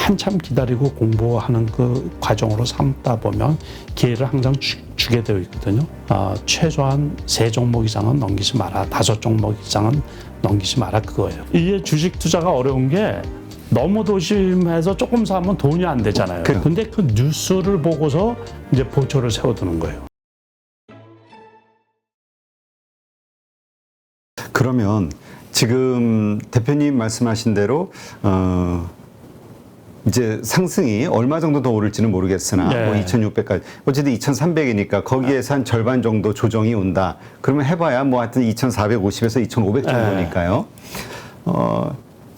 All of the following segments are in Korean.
한참 기다리고 공부하는 그 과정으로 삼다 보면 기회를 항상 주게 되어 있거든요. 최소한 3종목 이상은 넘기지 마라, 5종목 이상은 넘기지 마라, 그거예요. 이게 주식 투자가 어려운 게 너무 도심해서 조금 사면 돈이 안 되잖아요. 근데 그 뉴스를 보고서 이제 보초를 세워두는 거예요. 그러면 지금 대표님 말씀하신 대로 이제 상승이 얼마 정도 더 오를지는 모르겠으나 네. 뭐 2,600까지 어쨌든 2,300이니까 거기에서 한 절반 정도 조정이 온다. 그러면 해봐야 뭐 하여튼 2,450에서 2,500 정도니까요.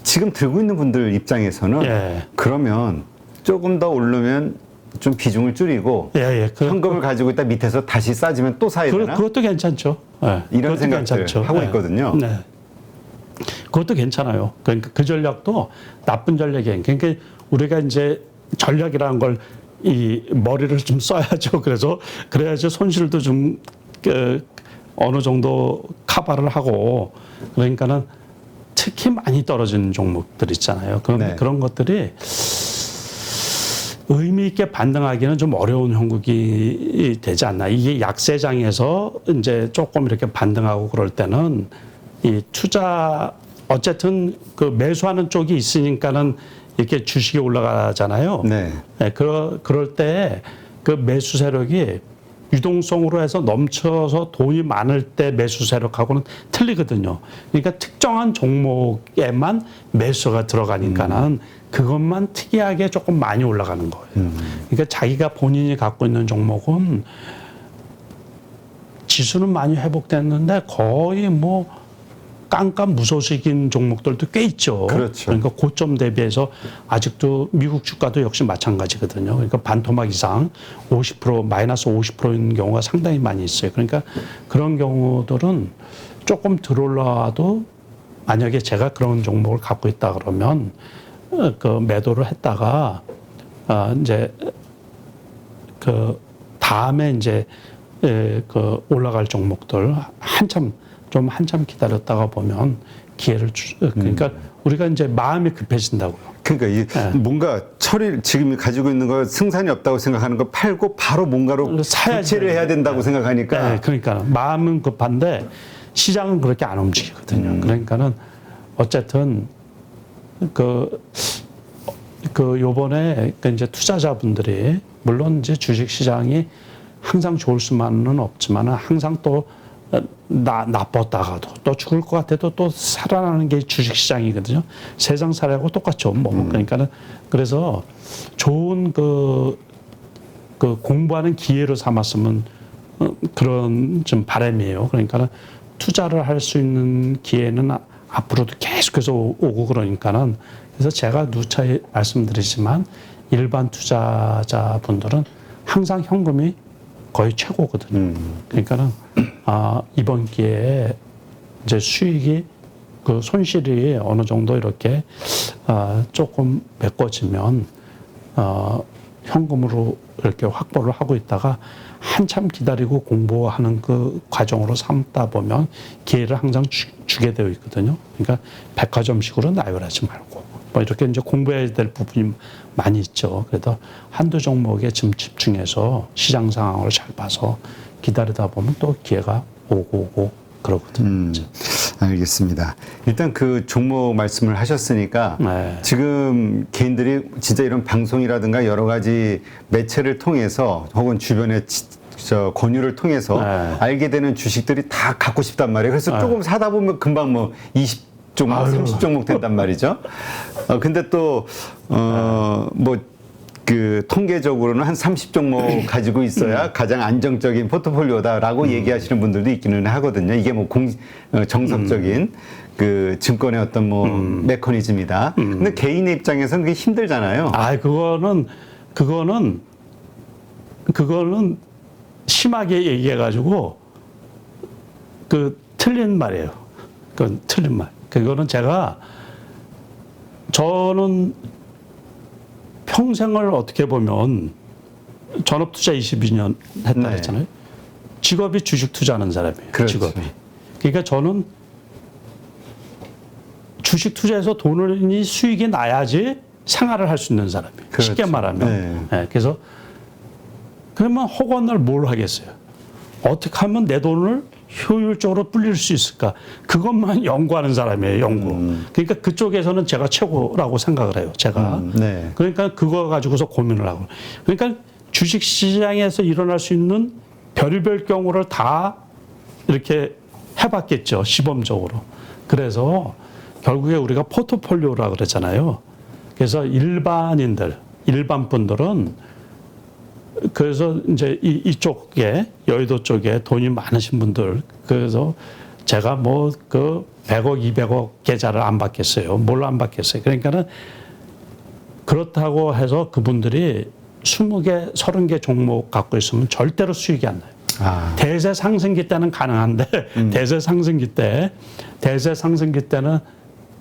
지금 들고 있는 분들 입장에서는 그러면 조금 더 오르면 좀 비중을 줄이고 현금을 가지고 있다 밑에서 다시 싸지면 또 사야 되나? 그것도 괜찮죠. 이런 생각들 하고 있거든요. 네. 그것도 괜찮아요. 그러니까 그 전략도 나쁜 전략이에요. 그러니까 우리가 이제 전략이라는 걸 이 머리를 좀 써야죠. 그래야지 손실도 좀 어느 정도 커버를 하고, 그러니까는 특히 많이 떨어지는 종목들 있잖아요. 그런 것들이 의미 있게 반등하기는 좀 어려운 형국이 되지 않나. 이게 약세장에서 이제 조금 이렇게 반등하고 그럴 때는 이 투자 어쨌든 그 매수하는 쪽이 있으니까는 이렇게 주식이 올라가잖아요. 네, 그럴 때 그 매수 세력이 유동성으로 해서 넘쳐서 돈이 많을 때 매수 세력하고는 틀리거든요. 그러니까 특정한 종목에만 매수가 들어가니까는 그것만 특이하게 조금 많이 올라가는 거예요. 그러니까 자기가 본인이 갖고 있는 종목은 지수는 많이 회복됐는데 거의 뭐 깜깜 무소식인 종목들도 꽤 있죠. 그렇죠. 그러니까 고점 대비해서 아직도 미국 주가도 역시 마찬가지거든요. 그러니까 반토막 이상 50% 마이너스 50%인 경우가 상당히 많이 있어요. 그러니까 그런 경우들은 조금 덜 올라와도 만약에 제가 그런 종목을 갖고 있다 그러면 그 매도를 했다가 이제 그 다음에 이제 그 올라갈 종목들 한참 기다렸다가 보면 기회를 그러니까 우리가 이제 마음이 급해진다고요. 그러니까 뭔가 지금 가지고 있는 거 승산이 없다고 생각하는 거 팔고 바로 뭔가로 교체를 해야 된다고 생각하니까. 그러니까 마음은 급한데 시장은 그렇게 안 움직이거든요. 그러니까는 어쨌든 요번에 이제 투자자분들이 물론 이제 주식 시장이 항상 좋을 수만은 없지만 항상 또 나빴다가도 또 죽을 것 같아도 또 살아나는 게 주식시장이거든요. 세상 살아하고 똑같죠. 그러니까는 그래서 좋은 그 공부하는 기회로 삼았으면 그런 좀 바람이에요. 그러니까는 투자를 할 수 있는 기회는 앞으로도 계속해서 오고 그러니까는 그래서 제가 누차 말씀드리지만 일반 투자자분들은 항상 현금이 거의 최고거든요. 그러니까는 이번 기회에 이제 수익이 그 손실이 어느 정도 이렇게 조금 메꿔지면 현금으로 이렇게 확보를 하고 있다가 한참 기다리고 공부하는 그 과정으로 삼다 보면 기회를 항상 주게 되어 있거든요. 그러니까 백화점식으로 나열하지 말고 뭐 이렇게 이제 공부해야 될 부분이 많이 있죠. 그래도 한두 종목에 좀 집중해서 시장 상황을 잘 봐서 기다리다 보면 또 기회가 오고 그러거든요. 알겠습니다. 일단 그 종목 말씀을 하셨으니까 지금 개인들이 진짜 이런 방송이라든가 여러 가지 매체를 통해서 혹은 주변의 권유를 통해서 알게 되는 주식들이 다 갖고 싶단 말이에요. 그래서 조금 사다 보면 금방 뭐 20종목, 30종목 된단 말이죠. 근데 또 뭐 그 통계적으로는 한 30종목 가지고 있어야 가장 안정적인 포트폴리오다라고 얘기하시는 분들도 있기는 하거든요. 이게 뭐 정석적인 그 증권의 어떤 뭐 메커니즘이다. 근데 개인의 입장에서는 그게 힘들잖아요. 그거는 심하게 얘기해가지고 그 틀린 말이에요. 그건 틀린 말. 그거는 저는 평생을 어떻게 보면 전업투자 22년 했다 했잖아요. 직업이 주식 투자하는 사람이에요. 그렇죠. 직업이. 그러니까 저는 주식 투자해서 돈이 수익이 나야지 생활을 할 수 있는 사람이에요. 그렇죠. 쉽게 말하면. 네. 예, 그래서 그러면 혹언을 뭘 하겠어요? 어떻게 하면 내 돈을 효율적으로 불릴 수 있을까? 그것만 연구하는 사람이에요, 연구. 그러니까 그쪽에서는 제가 최고라고 생각을 해요, 제가. 네. 그러니까 그거 가지고서 고민을 하고. 그러니까 주식 시장에서 일어날 수 있는 별의별 경우를 다 이렇게 해봤겠죠, 시범적으로. 그래서 결국에 우리가 포트폴리오라 그러잖아요. 그래서 일반인들, 일반 분들은 그래서 이제 이쪽에 여의도 쪽에 돈이 많으신 분들 그래서 제가 뭐 그 100억, 200억 계좌를 안 받겠어요. 뭘 안 받겠어요. 그러니까는 그렇다고 해서 그분들이 20개, 30개 종목 갖고 있으면 절대로 수익이 안 나요. 아. 대세 상승기 때는 가능한데 대세 상승기 때는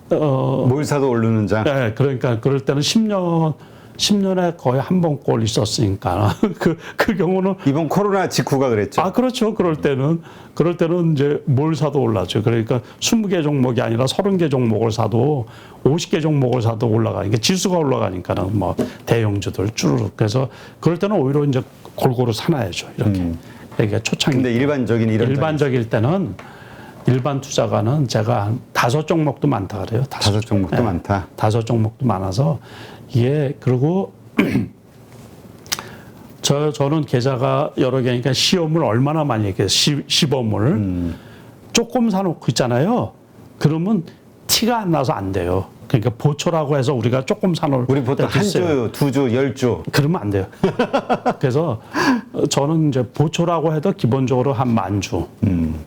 뭘 사도 오르는 장. 네, 그러니까 그럴 때는 10년에 거의 한 번 꼴 있었으니까 그 경우는 이번 코로나 직후가 그랬죠. 아 그렇죠. 그럴 때는 이제 뭘 사도 올라죠. 그러니까 20개 종목이 아니라 30개 종목을 사도 50개 종목을 사도 올라가니까 지수가 올라가니까는 뭐 대형주들 쭈르륵 그래서 그럴 때는 오히려 이제 골고루 사놔야죠. 이렇게 이게 초창기. 근데 일반적일 때는 일반 투자가는 제가 한 5종목도 많다 그래요. 5종목도 많다. 5종목도 많아서 이게 그리고 저는 계좌가 여러 개니까 시험을 얼마나 많이 했겠어요. 시범을 조금 사놓고 있잖아요. 그러면 티가 안 나서 안 돼요. 그러니까 보초라고 해서 우리가 조금 사놓을 우리 보통 때도 한 있어요. 주, 2주, 10주. 그러면 안 돼요. 그래서 저는 이제 보초라고 해도 기본적으로 한 10,000주.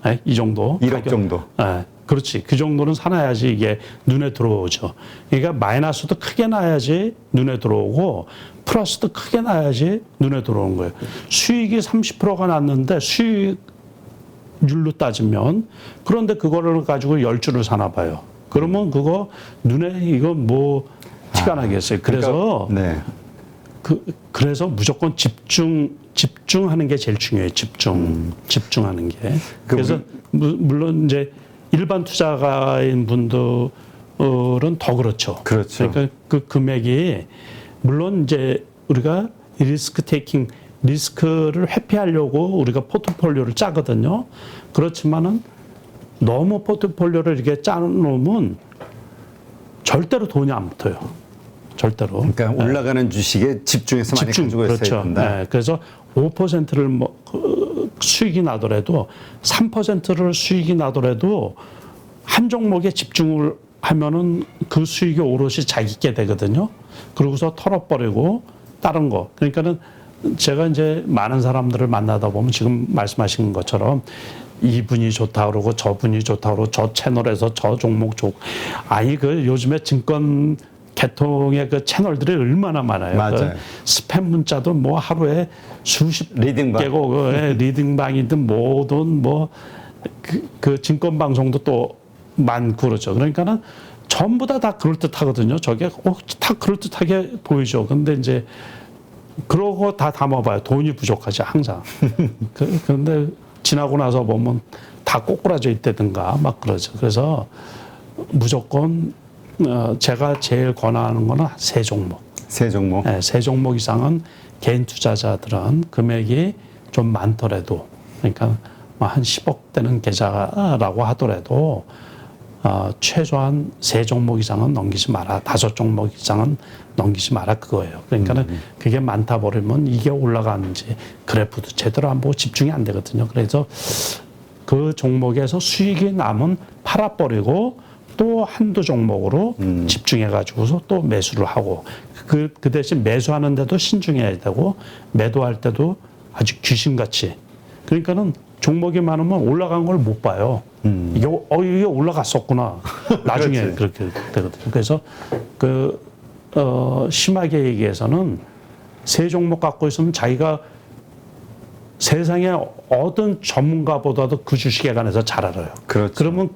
네? 이 정도. 1억 정도. 네, 그렇지. 그 정도는 사놔야지 이게 눈에 들어오죠. 그러니까 마이너스도 크게 나야지 눈에 들어오고 플러스도 크게 나야지 눈에 들어오는 거예요. 수익이 30%가 났는데 수익률로 따지면 그런데 그거를 가지고 10주를 사나 봐요. 그러면 그거 눈에 이거 뭐 티가 나겠어요. 그래서 그러니까, 네. 그래서 무조건 집중하는 게 제일 중요해요. 집중하는 게. 그래서 물론 이제 일반 투자가인 분들은 더 그렇죠. 그렇죠. 그러니까 그 금액이 물론 이제 우리가 리스크 테이킹 리스크를 회피하려고 우리가 포트폴리오를 짜거든요. 그렇지만은 너무 포트폴리오를 이렇게 짜놓으면 절대로 돈이 안 붙어요. 절대로. 그러니까 올라가는 주식에 집중해서 많이 가지고 있어야 그렇죠. 된다. 네, 그래서 5%를 수익이 나더라도 3%를 수익이 나더라도 한 종목에 집중을 하면은 그 수익이 오롯이 자기게 되거든요. 그러고서 털어버리고 다른 거. 그러니까는 제가 이제 많은 사람들을 만나다 보면 지금 말씀하신 것처럼 이분이 좋다 그러고 저분이 좋다 그러고 저 채널에서 저 종목 좋고 아니 그 요즘에 증권 개통의 그 채널들이 얼마나 많아요. 맞아요. 그 스팸 문자도 뭐 하루에 수십 리딩방. 개고 리딩방이든 뭐든 뭐 그 증권 방송도 또 많고 그렇죠. 그러니까는 전부 다 그럴 듯하거든요. 저게 다 그럴 듯하게 보이죠. 근데 이제 그러고 다 담아봐요. 돈이 부족하지 항상. 그런데 지나고 나서 보면 다 꼬꾸라져 있다든가 막 그러죠. 그래서 무조건 제가 제일 권하는 거는 3종목. 3종목. 네, 3종목 이상은 개인 투자자들은 금액이 좀 많더라도 그러니까 한 10억 되는 계좌라고 하더라도 최소한 3종목 이상은 넘기지 마라. 5종목 이상은 넘기지 마라 그거예요. 그러니까는 그게 많다 버리면 이게 올라가는지 그래프도 제대로 안 보고 집중이 안 되거든요. 그래서 그 종목에서 수익이 남은 팔아버리고 또 한두 종목으로 집중해가지고서 또 매수를 하고 그 대신 매수하는데도 신중해야 되고 매도할 때도 아주 귀신같이 그러니까는 종목이 많으면 올라간 걸 못 봐요. 이게 올라갔었구나. 나중에 그렇게 되거든요. 그래서 심하게 얘기해서는 3종목 갖고 있으면 자기가 세상에 어떤 전문가보다도 그 주식에 관해서 잘 알아요. 그렇죠. 그러면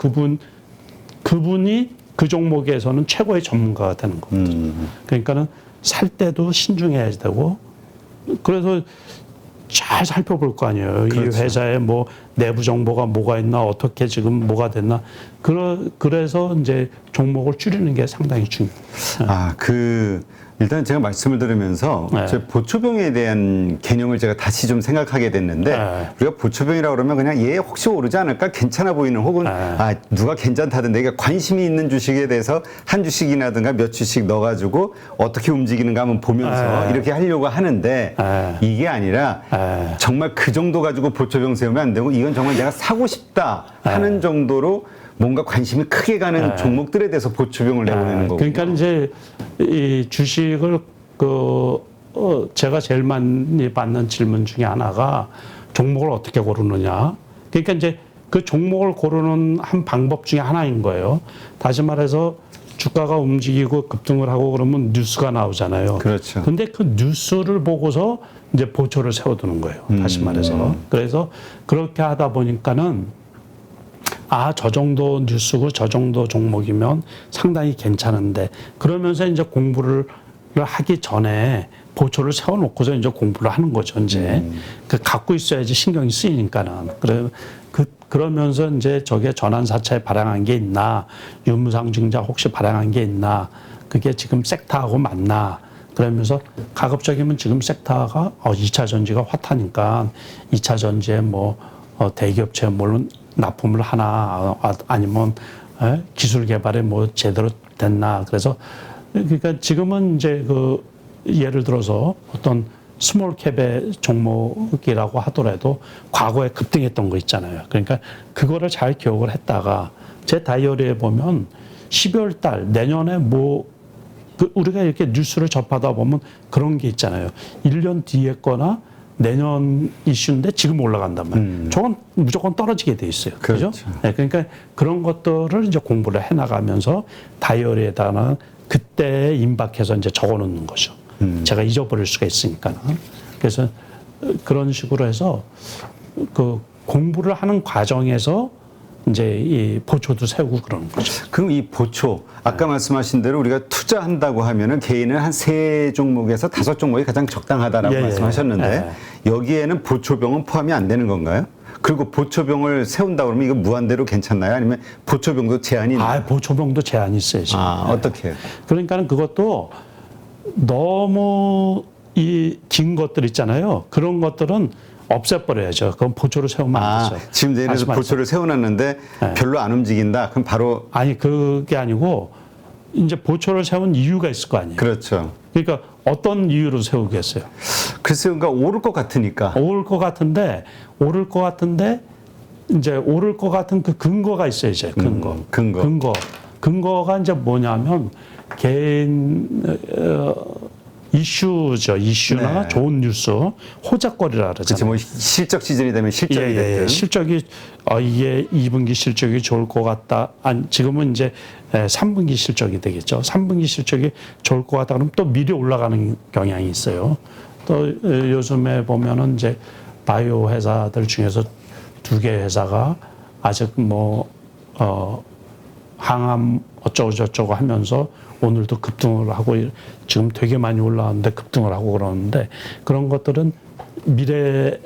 그분이 그 종목에서는 최고의 전문가가 되는 겁니다. 그러니까는 살 때도 신중해야 되고 그래서 잘 살펴볼 거 아니에요. 그렇죠. 이 회사에 뭐 내부 정보가 뭐가 있나, 어떻게 지금 뭐가 됐나. 그래서 이제 종목을 줄이는 게 상당히 중요해요. 일단 제가 말씀을 들으면서 제 보초병에 대한 개념을 제가 다시 좀 생각하게 됐는데 우리가 보초병이라고 그러면 그냥 얘 혹시 오르지 않을까 괜찮아 보이는 혹은 누가 괜찮다던데 이게 관심이 있는 주식에 대해서 한 주식이라든가 몇 주씩 넣어가지고 어떻게 움직이는가 한번 보면서 이렇게 하려고 하는데 이게 아니라 정말 그 정도 가지고 보초병 세우면 안 되고 이건 정말 내가 사고 싶다 하는 정도로 뭔가 관심이 크게 가는 종목들에 대해서 보초병을 내보내는 거고. 그러니까 이제 이 주식을 제가 제일 많이 받는 질문 중에 하나가 종목을 어떻게 고르느냐. 그러니까 이제 그 종목을 고르는 한 방법 중에 하나인 거예요. 다시 말해서 주가가 움직이고 급등을 하고 그러면 뉴스가 나오잖아요. 그렇죠. 근데 그 뉴스를 보고서 이제 보초를 세워두는 거예요. 다시 말해서. 그래서 그렇게 하다 보니까는 저 정도 뉴스고 저 정도 종목이면 상당히 괜찮은데 그러면서 이제 공부를 하기 전에 보초를 세워놓고서 이제 공부를 하는 거죠. 이제 그 갖고 있어야지 신경이 쓰이니까는 그러면서 이제 저게 전환사차에 발행한 게 있나, 유무상증자 혹시 발행한 게 있나, 그게 지금 섹터하고 맞나. 그러면서 가급적이면 지금 섹터가 2차 전지가 핫하니까 2차 전지에 뭐 대기업체 물론 납품을 하나 아니면 기술 개발에 뭐 제대로 됐나. 그래서 그러니까 지금은 이제 그 예를 들어서 어떤 스몰 캡의 종목이라고 하더라도 과거에 급등했던 거 있잖아요. 그러니까 그거를 잘 기억을 했다가 제 다이어리에 보면 12월 달 내년에 우리가 이렇게 뉴스를 접하다 보면 그런 게 있잖아요. 1년 뒤에 거나 내년 이슈인데 지금 올라간단 말이에요. 저건 무조건 떨어지게 돼 있어요. 그죠? 네, 그러니까 그런 것들을 이제 공부를 해 나가면서 다이어리에다가 그때 임박해서 이제 적어 놓는 거죠. 제가 잊어버릴 수가 있으니까. 그래서 그런 식으로 해서 그 공부를 하는 과정에서 이제 이 보초도 세우고 그러는 거죠. 그럼 이 보초, 아까 말씀하신 대로 우리가 투자한다고 하면은 개인은 한 3종목에서 5종목이 가장 적당하다라고 말씀하셨는데 여기에는 보초병은 포함이 안 되는 건가요? 그리고 보초병을 세운다 그러면 이거 무한대로 괜찮나요? 아니면 보초병도 제한이 있나요? 보초병도 제한이 있어요. 지금. 어떻게 해요? 그러니까는 그것도 너무 이 긴 것들 있잖아요. 그런 것들은 없애버려야죠. 그건 보초를 세우면 안 되죠. 지금 예를 들어서 보초를 세워놨는데 별로 안 움직인다. 그럼 바로 그게 아니고 이제 보초를 세운 이유가 있을 거 아니에요. 그렇죠. 그러니까 어떤 이유로 세우겠어요? 글쎄요, 그러니까 오를 것 같으니까. 오를 것 같은데 이제 오를 것 같은 그 근거가 있어야죠. 근거가 이제 뭐냐면 개인 이슈죠. 이슈나 좋은 뉴스, 호작거리라 그러잖아요. 그렇지, 뭐 실적 시즌이 되면 실적이 됐든. 실적이 이게 2분기 실적이 좋을 것 같다. 지금은 이제 3분기 실적이 되겠죠. 3분기 실적이 좋을 것 같다. 그러면 또 미리 올라가는 경향이 있어요. 또 요즘에 보면은 이제 바이오 회사들 중에서 2개 회사가 아직 항암 어쩌고저쩌고 하면서 오늘도 급등을 하고 지금 되게 많이 올라왔는데 급등을 하고 그러는데 그런 것들은 미래의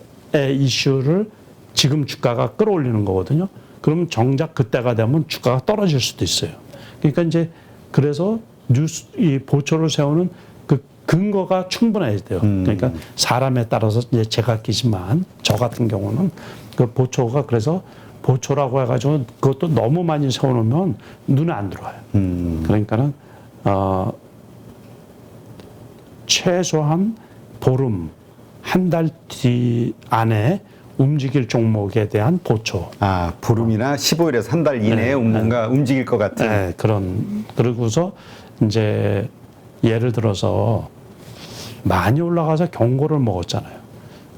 이슈를 지금 주가가 끌어올리는 거거든요. 그러면 정작 그때가 되면 주가가 떨어질 수도 있어요. 그러니까 이제 그래서 이 보초를 세우는 그 근거가 충분해야 돼요. 그러니까 사람에 따라서 이제 제각기지만 저 같은 경우는 그 보초가 그래서 보초라고 해가지고 그것도 너무 많이 세워놓으면 눈에 안 들어와요. 그러니까는 최소한 보름, 한 달 뒤 안에 움직일 종목에 대한 보초. 보름이나 15일에서 한 달 이내에 뭔가 움직일 것 같은. 그러고서 이제 예를 들어서 많이 올라가서 경고를 먹었잖아요.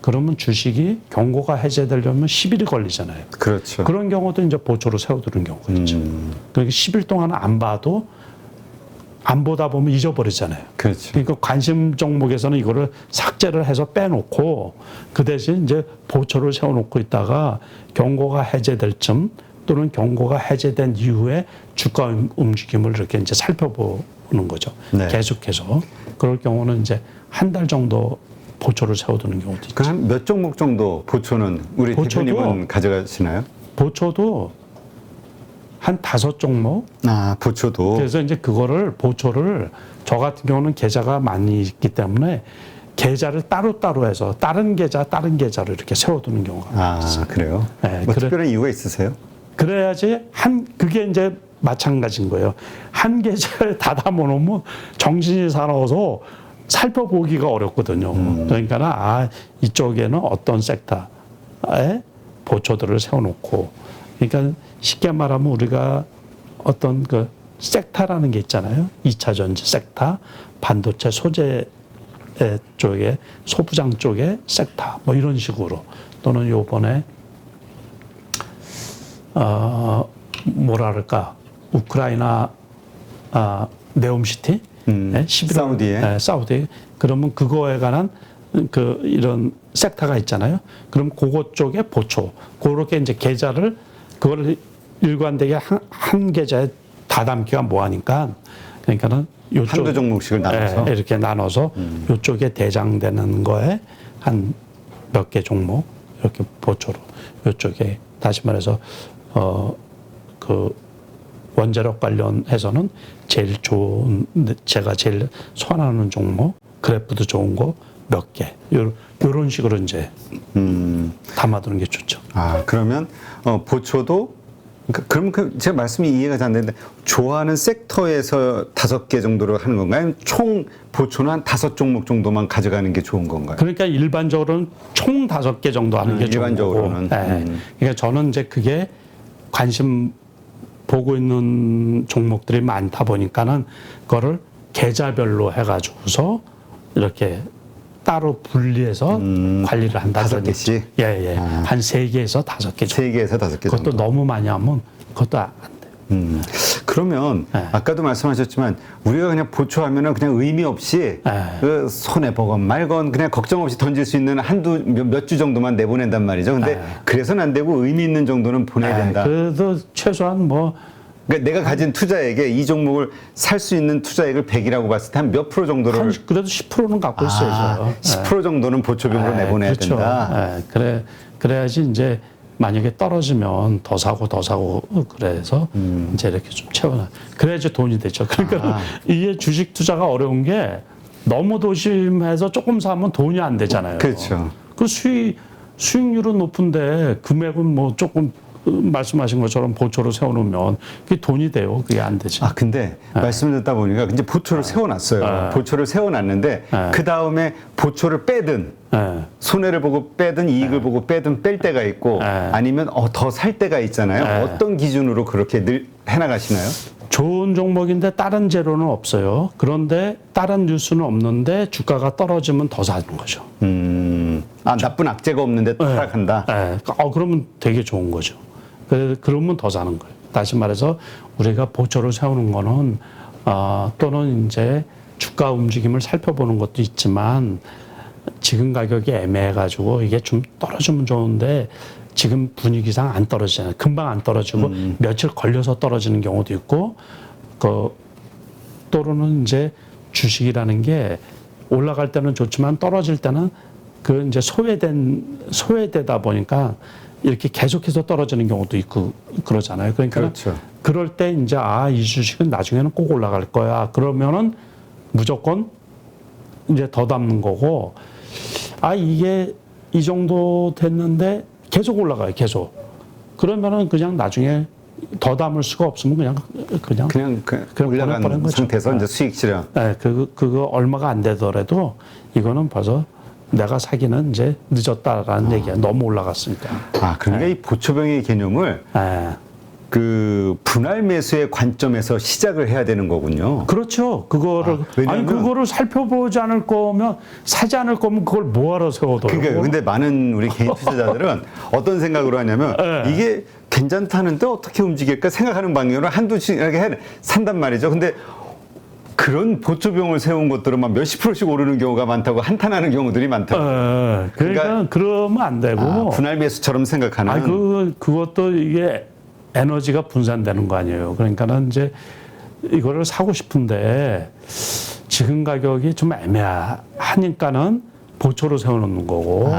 그러면 주식이 경고가 해제되려면 10일이 걸리잖아요. 그렇죠. 그런 경우도 이제 보초로 세워두는 경우가 있죠. 그러니까 10일 동안 안 보다 보면 잊어버리잖아요. 그렇죠. 그러니까 관심 종목에서는 이거를 삭제를 해서 빼놓고 그 대신 이제 보초를 세워놓고 있다가 경고가 해제될 쯤 또는 경고가 해제된 이후에 주가 움직임을 이렇게 이제 살펴보는 거죠. 계속해서. 그럴 경우는 이제 한 달 정도 보초를 세워두는 경우도 있죠. 그럼 몇 종목 정도 보초는 우리 대표님은 가져가시나요? 보초도 한 5종목. 아, 보초도. 그래서 이제 그거를 보초를 저 같은 경우는 계좌가 많이 있기 때문에 계좌를 따로따로 해서 다른 계좌를 이렇게 세워두는 경우가 있어요. 그래요? 네, 뭐 특별한 이유가 있으세요? 그래야지 그게 이제 마찬가지인 거예요. 한 계좌를 다 담아놓으면 정신이 사나워서 살펴보기가 어렵거든요. 그러니까 이쪽에는 어떤 섹터에 보초들을 세워놓고, 그러니까 쉽게 말하면 우리가 어떤 그 섹터라는 게 있잖아요. 2차 전지 섹터, 반도체 소재 쪽에, 소부장 쪽에 섹터, 뭐 이런 식으로. 또는 요번에 뭐랄까, 우크라이나 네옴시티, 11월 사우디에. 사우디. 그러면 그거에 관한 그 이런 섹터가 있잖아요. 그럼 그거 쪽에 보초, 그렇게 이제 계좌를 그거를 일관되게 한 계좌에 다 담기가 뭐하니까, 그러니까는 요쪽 한두 종목씩을 나눠서 이렇게 나눠서 요쪽에 대장되는 거에 한 몇 개 종목 이렇게 보초로, 요쪽에 다시 말해서 그 원자력 관련해서는 제일 좋은, 제가 제일 선호하는 종목, 그래프도 좋은 거 몇 개, 요런 식으로 이제 담아두는 게 좋죠. 그러면 보초도, 그럼 제 말씀이 이해가 잘 안 되는데, 좋아하는 섹터에서 5개 정도로 하는 건가요? 아니면 총 보초는 한 5종목 정도만 가져가는 게 좋은 건가요? 그러니까 일반적으로는 총 5개 정도 하는 게 좋은 거고. 일반적으로는. 그러니까 저는 이제 그게 관심 보고 있는 종목들이 많다 보니까는 그거를 계좌별로 해가지고서 이렇게 따로 분리해서 관리를 한다든지. 5개씩? 예. 한 3개에서 5개 정도. 3개에서 5개 정도. 그것도 너무 많이 하면 그것도 안 돼요. 그러면 아까도 말씀하셨지만 우리가 그냥 보초하면은 그냥 의미 없이 그 손해 보건 말건 그냥 걱정 없이 던질 수 있는 몇 주 정도만 내보낸단 말이죠. 근데 그래서는 안 되고 의미 있는 정도는 보내야 된다. 그래도 최소한 뭐 그러니까 내가 가진 투자액에 이 종목을 살 수 있는 투자액을 100이라고 봤을 때 한 몇 프로 정도를 그래도 10%는 갖고 있어야죠. 10% 정도는 보초비용으로 내보내야 그렇죠. 된다. 그래야지 이제 만약에 떨어지면 더 사고 그래서 이제 이렇게 좀 채워놔. 그래야지 돈이 되죠. 그러니까 이게 주식 투자가 어려운 게 너무 도심해서 조금 사면 돈이 안 되잖아요. 그렇죠. 그 수익률은 높은데 금액은 뭐 조금 말씀하신 것처럼 보초로 세워놓으면 그게 돈이 돼요. 그게 안 되지. 근데 말씀을 듣다 보니까 이제 보초를 세워놨어요. 보초를 세워놨는데 그 다음에 보초를 빼든 손해를 보고 빼든 이익을 보고 빼든 뺄 때가 있고 아니면 더 살 때가 있잖아요. 어떤 기준으로 그렇게 늘 해나가시나요? 좋은 종목인데 다른 재료는 없어요. 그런데 다른 뉴스는 없는데 주가가 떨어지면 더 사는 거죠. 나쁜 악재가 없는데 하락한다. 그러면 되게 좋은 거죠. 그러면 더 사는 거예요. 다시 말해서 우리가 보초를 세우는 거는 또는 이제 주가 움직임을 살펴보는 것도 있지만 지금 가격이 애매해가지고 이게 좀 떨어지면 좋은데 지금 분위기상 안 떨어지잖아요. 금방 안 떨어지고 며칠 걸려서 떨어지는 경우도 있고 또는 이제 주식이라는 게 올라갈 때는 좋지만 떨어질 때는 그 이제 소외되다 보니까 이렇게 계속해서 떨어지는 경우도 있고 그러잖아요. 그러니까 그렇죠. 그럴 때 이제 이 주식은 나중에는 꼭 올라갈 거야. 그러면은 무조건 이제 더 담는 거고 이게 이 정도 됐는데 계속 올라가요. 계속. 그러면은 그냥 나중에 더 담을 수가 없으면 그냥 올라간 상태에서 이제 수익 실현. 그거 얼마가 안 되더라도 이거는 벌써 내가 사기는 이제 늦었다라는 얘기야. 너무 올라갔으니까. 그러니까 이 보초병의 개념을 그 분할 매수의 관점에서 시작을 해야 되는 거군요. 그렇죠. 그거를 그거를 살펴보지 않을 거면 사지 않을 거면 그걸 뭐하러 세워둬요? 그러니까 근데 많은 우리 개인 투자자들은 어떤 생각으로 하냐면 이게 괜찮다는데 어떻게 움직일까 생각하는 방향으로 한두씩 산단 말이죠. 근데 그런 보초병을 세운 것들은 막 몇십 프로씩 오르는 경우가 많다고 한탄하는 경우들이 많다고. 그러니까 그러면 안 되고 분할 매수처럼 생각하는. 그것도 이게 에너지가 분산되는 거 아니에요. 그러니까는 이제 이거를 사고 싶은데 지금 가격이 좀 애매하니까는 보초로 세워놓는 거고.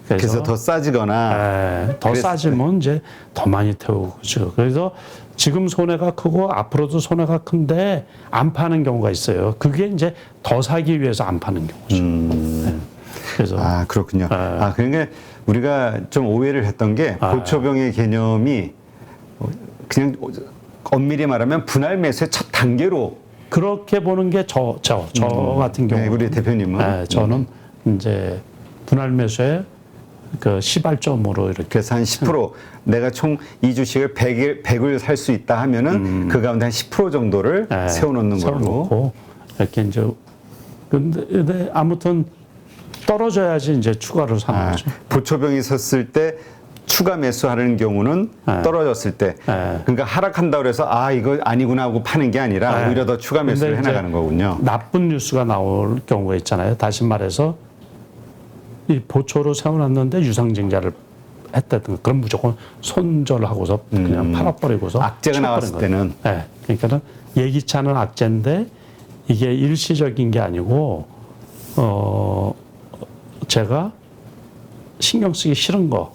그래서 더 싸지거나. 더 싸지면 이제 더 많이 태우고 그죠. 그래서 지금 손해가 크고 앞으로도 손해가 큰데 안 파는 경우가 있어요. 그게 이제 더 사기 위해서 안 파는 경우죠. 네. 그래서 그렇군요. 그러니까 우리가 좀 오해를 했던 게 보초병의 개념이 그냥 엄밀히 말하면 분할 매수의 첫 단계로 그렇게 보는 게 저 같은 경우. 네, 우리 대표님은 저는 이제 분할 매수의 그 시발점으로 이렇게. 그래서 한 10% 내가 총 이 주식을 100을 살 수 있다 하면은 그 가운데 한 10% 정도를 세워놓는 걸로. 세워놓고 이렇게 이제 근데 아무튼 떨어져야지 이제 추가로 사는 거죠. 보초병이 섰을 때 추가 매수하는 경우는 떨어졌을 때 그러니까 하락한다 그래서 이거 아니구나 하고 파는 게 아니라 오히려 더 추가 매수를 해나가는 거군요. 나쁜 뉴스가 나올 경우가 있잖아요. 다시 말해서 이 보초로 세워놨는데 유상증자를 했다든가 그럼 무조건 손절하고서 그냥 팔아버리고서 악재가 나왔을 때는 그러니까는 예기치 않은 악재인데 이게 일시적인 게 아니고 제가 신경 쓰기 싫은 거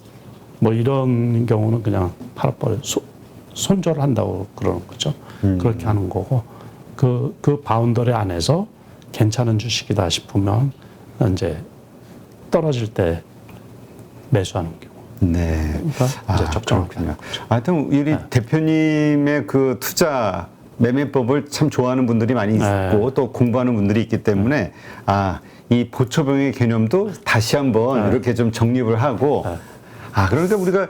뭐 이런 경우는 그냥 팔아버려 손절한다고 그러는 거죠. 그렇게 하는 거고 그 바운더리 안에서 괜찮은 주식이다 싶으면 이제 떨어질 때 매수하는 경우. 네. 그러니까 이제 적정하군요. 하여튼 우리 대표님의 그 투자 매매법을 참 좋아하는 분들이 많이 있고 또 공부하는 분들이 있기 때문에 이 보초병의 개념도 다시 한번 이렇게 좀 정립을 하고 그러니까 우리가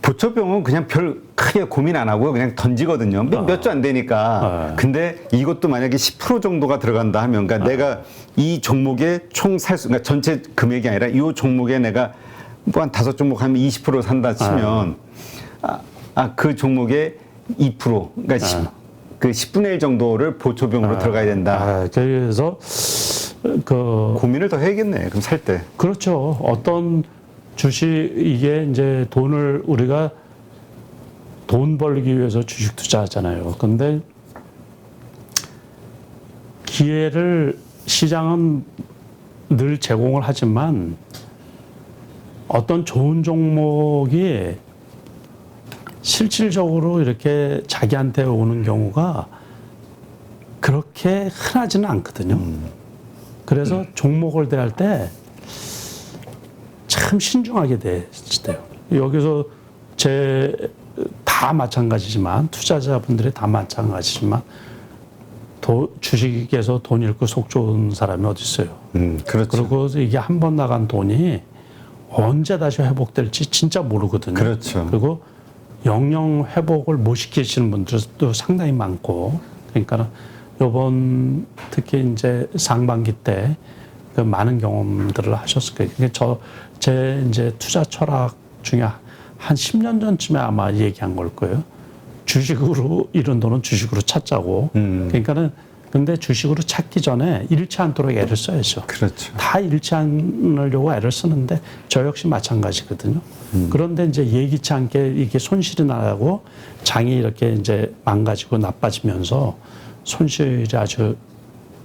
보초병은 그냥 별 크게 고민 안 하고 그냥 던지거든요. 몇 주 안 되니까. 근데 이것도 만약에 10% 정도가 들어간다 하면, 그러니까 내가 이 종목에 총 그러니까 전체 금액이 아니라 이 종목에 내가 뭐 한 5종목 하면 20% 산다 치면, 그 종목에 2%, 그러니까 10분의 1 정도를 보초병으로 들어가야 된다. 그래서 고민을 더 해야겠네. 그럼 살 때. 그렇죠. 어떤 주식 이게 이제 우리가 돈 벌기 위해서 주식 투자하잖아요. 근데 기회를 시장은 늘 제공을 하지만 어떤 좋은 종목이 실질적으로 이렇게 자기한테 오는 경우가 그렇게 흔하지는 않거든요. 그래서 종목을 대할 때 참 신중하게 돼요. 여기서 다 마찬가지지만 투자자분들이 다 마찬가지지만 주식에서 돈 잃고 속 좋은 사람이 어디 있어요. 그렇죠. 그리고 이게 한 번 나간 돈이 언제 다시 회복될지 진짜 모르거든요. 그렇죠. 그리고 영영 회복을 못 시키시는 분들도 상당히 많고, 그러니까 요번 특히 이제 상반기 때 그 많은 경험들을 하셨을 거예요. 제 이제 투자 철학 중에 한 10년 전쯤에 아마 얘기한 걸 거예요. 주식으로 잃은 돈은 주식으로 찾자고. 그러니까는 근데 주식으로 찾기 전에 잃지 않도록 애를 써야죠. 그렇죠. 다 잃지 않으려고 애를 쓰는데 저 역시 마찬가지거든요. 그런데 이제 예기치 않게 이게 손실이 나고 장이 이렇게 이제 망가지고 나빠지면서 손실이 아주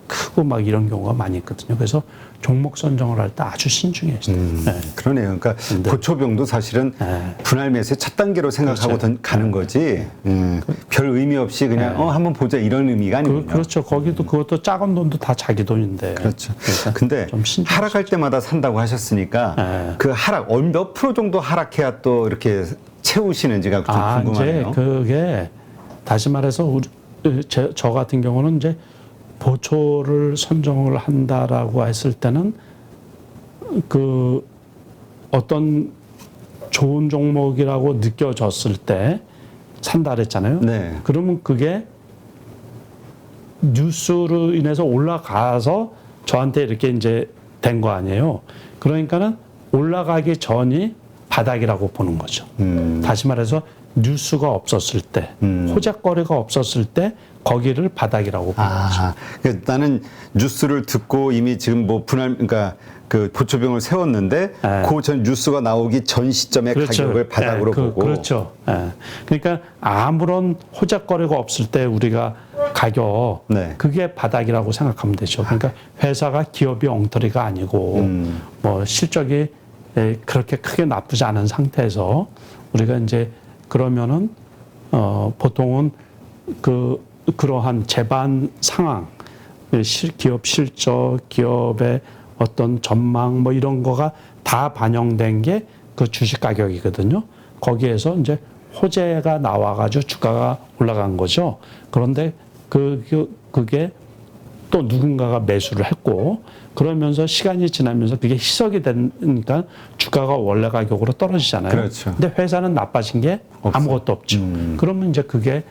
크고 막 이런 경우가 많이 있거든요. 그래서 종목 선정을 할 때 아주 신중해야 돼요. 그러네요. 그러니까 보초병도 사실은 분할 매수의 첫 단계로 생각하고 가는 거지. 별 의미 없이 그냥 한번 보자 이런 의미가 아니군요. 그렇죠. 그것도 작은 돈도 다 자기 돈인데. 그렇죠. 근데 하락할 때마다 산다고 하셨으니까 그 하락 몇 프로 정도 하락해야 또 이렇게 채우시는지가 좀 궁금하네요. 이제 그게 다시 말해서 저 같은 경우는 이제 보초를 선정을 한다라고 했을 때는 그 어떤 좋은 종목이라고 느껴졌을 때 산다 그랬잖아요. 네. 그러면 그게 뉴스로 인해서 올라가서 저한테 이렇게 이제 된 거 아니에요. 그러니까는 올라가기 전이 바닥이라고 보는 거죠. 다시 말해서 뉴스가 없었을 때, 호재거리가 없었을 때 거기를 바닥이라고 보는 거죠. 그러니까 나는 뉴스를 듣고 이미 지금 뭐 그러니까 그 보초병을 세웠는데 그 전 뉴스가 나오기 전 시점의 가격을 바닥으로 보고. 그렇죠. 그러니까 아무런 호재거리가 없을 때 우리가 가격 네. 그게 바닥이라고 생각하면 되죠. 그러니까 회사가 기업이 엉터리가 아니고 뭐 실적이 그렇게 크게 나쁘지 않은 상태에서 우리가 이제 그러면은 보통은 그러한 재반 상황, 기업 실적, 기업의 어떤 전망 뭐 이런 거가 다 반영된 게 그 주식 가격이거든요. 거기에서 이제 호재가 나와가지고 주가가 올라간 거죠. 그런데 그게 또 누군가가 매수를 했고 그러면서 시간이 지나면서 그게 희석이 되니까 주가가 원래 가격으로 떨어지잖아요. 그렇죠. 근데 회사는 나빠진 게 아무것도 없죠. 그러면 이제 그게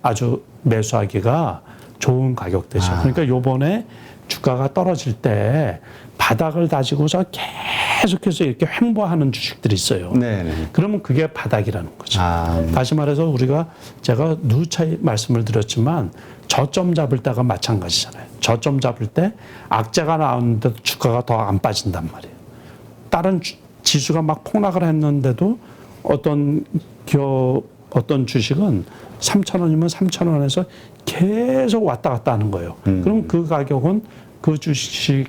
아주 매수하기가 좋은 가격대죠. 그러니까 요번에 주가가 떨어질 때 바닥을 다지고서 계속해서 이렇게 횡보하는 주식들이 있어요. 네네. 그러면 그게 바닥이라는 거죠. 다시 말해서 제가 누차히 말씀을 드렸지만 저점 잡을 때가 마찬가지잖아요. 저점 잡을 때 악재가 나오는데도 주가가 더 안 빠진단 말이에요. 다른 지수가 막 폭락을 했는데도 어떤 주식은 3,000원이면 3,000원에서 계속 왔다 갔다 하는 거예요. 그럼 그 가격은 그 주식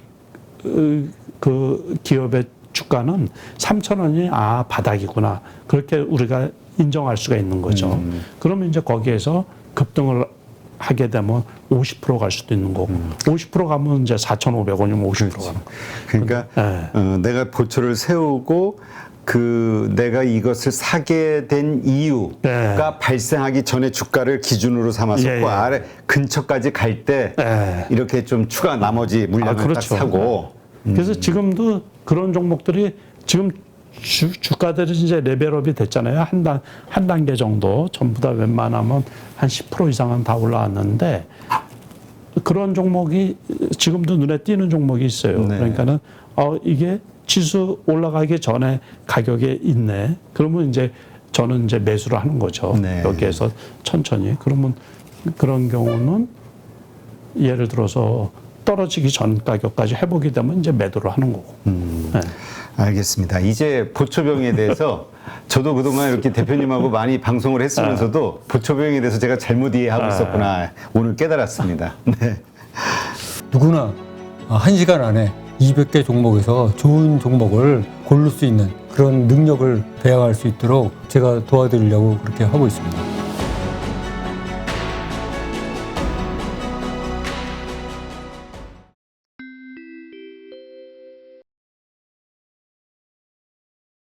그 기업의 주가는 3,000원이 바닥이구나. 그렇게 우리가 인정할 수가 있는 거죠. 그러면 이제 거기에서 급등을 하게 되면 50% 갈 수도 있는 거고 50% 가면 이제 4,500원이면 50% 그렇지. 가는 거예요. 그러니까 내가 보초를 세우고 내가 이것을 사게 된 이유가 발생하기 전에 주가를 기준으로 삼아서 그 아래 근처까지 갈 때 이렇게 좀 추가 나머지 물량을 그렇죠. 딱 사고. 그래서 지금도 그런 종목들이 지금 주가들이 이제 레벨업이 됐잖아요. 한 단계 정도 전부 다 웬만하면 한 10% 이상은 다 올라왔는데 그런 종목이 지금도 눈에 띄는 종목이 있어요. 네. 그러니까는 이게 지수 올라가기 전에 가격에 있네. 그러면 이제 저는 이제 매수를 하는 거죠. 네. 여기에서 천천히. 그러면 그런 경우는 예를 들어서 떨어지기 전 가격까지 회복이 되면 이제 매도를 하는 거고. 네. 알겠습니다. 이제 보초병에 대해서 저도 그동안 이렇게 대표님하고 많이 방송을 했으면서도 보초병에 대해서 제가 잘못 이해하고 있었구나 오늘 깨달았습니다. 네. 누구나 1시간 안에 200개 종목에서 좋은 종목을 고를 수 있는 그런 능력을 배양할 수 있도록 제가 도와드리려고 그렇게 하고 있습니다.